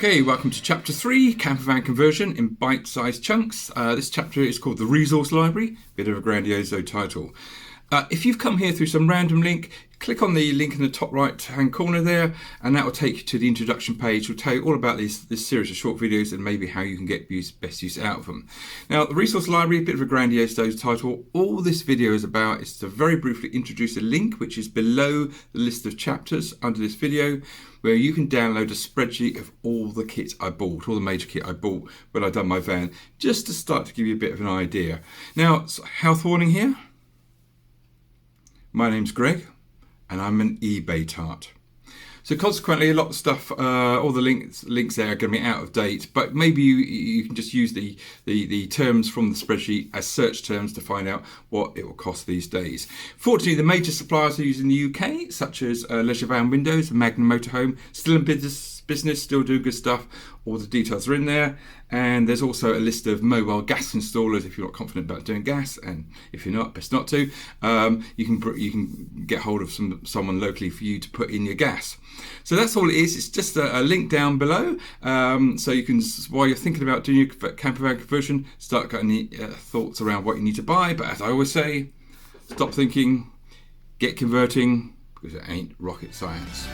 Okay, welcome to Chapter 3, Campervan Conversion in Bite-Sized Chunks. This chapter is called The Resource Library, bit of a grandiose title. If you've come here through some random link, click on the link in the top right-hand corner there, and that will take you to the introduction page. We'll tell you all about this series of short videos and maybe how you can get best use out of them. Now, the Resource Library, a bit of a grandiose title. All this video is about is to very briefly introduce a link which is below the list of chapters under this video, where you can download a spreadsheet of all the kit I bought, all the major kit I bought when I done my van, just to start to give you a bit of an idea. Now, Health warning here. My name's Greg, and I'm an eBay tart. So consequently, a lot of stuff, all the links there are going to be out of date, but maybe you can just use the terms from the spreadsheet as search terms to find out what it will cost these days. Fortunately, the major suppliers I use in the UK, such as Leisure Van Windows, Magnum Motorhome, still in business, still do good stuff. All the details are in there, and there's also a list of mobile gas installers if you're not confident about doing gas, and if you're not, best not to. You can get hold of someone locally for you to put in your gas. So that's all it is. It's just a link down below, so you can, while you're thinking about doing your campervan conversion, start getting thoughts around what you need to buy. But as I always say, stop thinking, get converting, because it ain't rocket science.